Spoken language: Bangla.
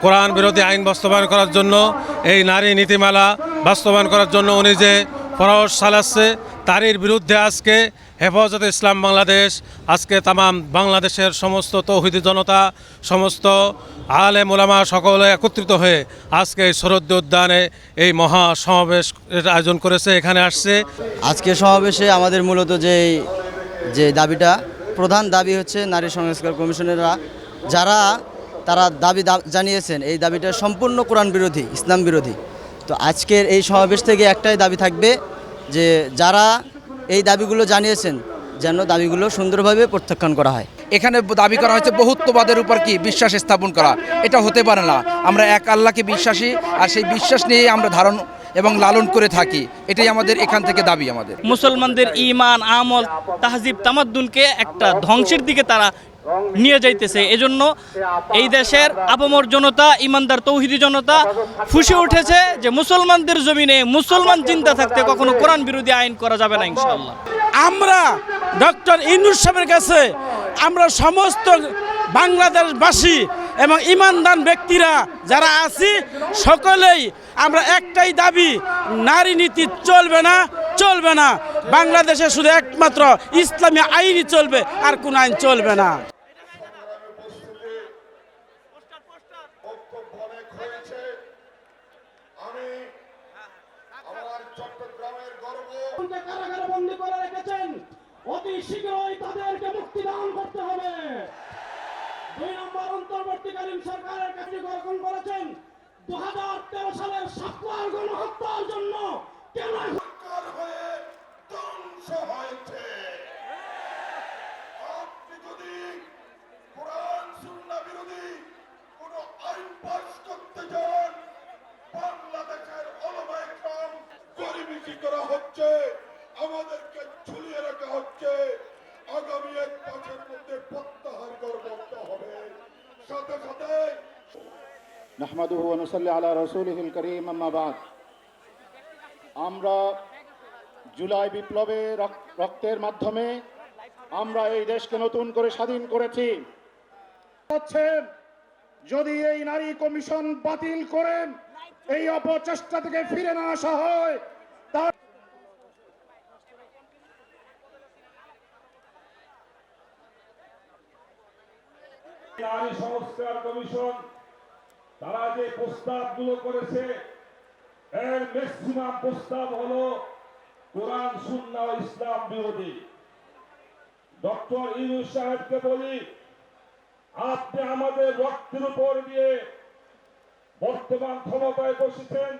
কোরআন বিরোধী আইন বাস্তবায়ন করার জন্য, এই নারী নীতিমালা বাস্তবায়ন করার জন্য উনি যে প্রয়াস চালাচ্ছে, তারই বিরুদ্ধে আজকে হেফাজতে ইসলাম বাংলাদেশ আজকে তামাম বাংলাদেশের সমস্ত তৌহিদি জনতা, সমস্ত আলেম ওলামা সকলে একত্রিত হয়ে আজকে শরদ্দি উদ্যানে এই মহা সমাবেশ আয়োজন করেছে, এখানে আসছে। আজকে সমাবেশে আমাদের মূলত যে দাবিটা, প্রধান দাবি হচ্ছে নারী সংস্কার কমিশনেরা তারা দাবি জানিয়েছেন, এই দাবিটা সম্পূর্ণ কোরআন বিরোধী, ইসলাম বিরোধী। তো আজকের এই সমাবেশ থেকে একটাই দাবি থাকবে যে যারা এই দাবিগুলো জানিয়েছেন যেন দাবিগুলো সুন্দরভাবে প্রত্যাখ্যান করা হয়। এখানে দাবি করা হয়েছে বহুত্ববাদের উপর কি বিশ্বাস স্থাপন করা, এটা হতে পারে না। আমরা এক আল্লাহকে বিশ্বাসী, আর সেই বিশ্বাস নিয়ে আমরা ধারণ এবং লালন করে থাকি, এটাই আমাদের এখান থেকে দাবি। আমাদের মুসলমানদের ঈমান, আমল, তাহজিব, তামাদ্দুনকে একটা ধ্বংসের দিকে তারা নিয়ে যাইতেছে। এজন্য এই দেশের আপামর জনতা, ইমানদার তৌহিদি জনতা ফুঁসে উঠেছে যে মুসলমানদের জমিনে মুসলমান চিন্তা থাকতে কখনো কোরআন বিরোধী আইন করা যাবে না ইনশাআল্লাহ। আমরা ডক্টর ইউনূস সাহেবের কাছে আমরা সমস্ত বাংলাদেশবাসী এবং ইমানদার ব্যক্তিরা যারা আছি সকলেই আমরা একটাই দাবি, নারী নীতি চলবে না। বাংলাদেশে শুধু একমাত্র ইসলামী আইনই চলবে, আর কোন আইন চলবে না। কারাগারে বন্দী করে রেখেছেন, অতি শীঘ্রই তাদেরকে মুক্তি দান করতে হবে। 2 নম্বর অন্তর্বর্তীকালীন সরকারের কাছে গ্রহণ করেছেন 2013 সালের সাতবার গণহত্যার জন্য কেন সরকার হয়ে ধ্বংস হয়েছে। আপনি যদি কোরআন সুন্নাহ বিরোধী কোন আইন পাস করতে যান, বাংলাদেশের ওলামায়ে কেরাম গরিবি করা হচ্ছে, আমাদেরকে ঝুলিয়ে রাখা হচ্ছে। আগামী 1 বছরের মধ্যে প্রত্যাহার করতে হবে। সাথে সাথে নাহমাদুহু ওয়া নুসাল্লি আলা রাসূলিহিল কারীম, আম্মা বাদ। আমরা জুলাই বিপ্লবে রক্তের মাধ্যমে আমরা এই দেশকে নতুন করে স্বাধীন করেছি। যদি এই নারী কমিশন বাতিল করেন, এই অপচেষ্টা থেকে ফিরে না আসা হয়, নারী সংস্কার কমিশন তারা যে প্রস্তাবগুলো করেছে, এর ম্যাক্সিমাম প্রস্তাব হলো কোরআন সুন্নাহ ও ইসলাম বিরোধী। ডক্টর ইউনূস সাহেবকে বলি, আপনি আমাদের রক্তের উপর দিয়ে বর্তমান ক্ষমতায় বসেছেন।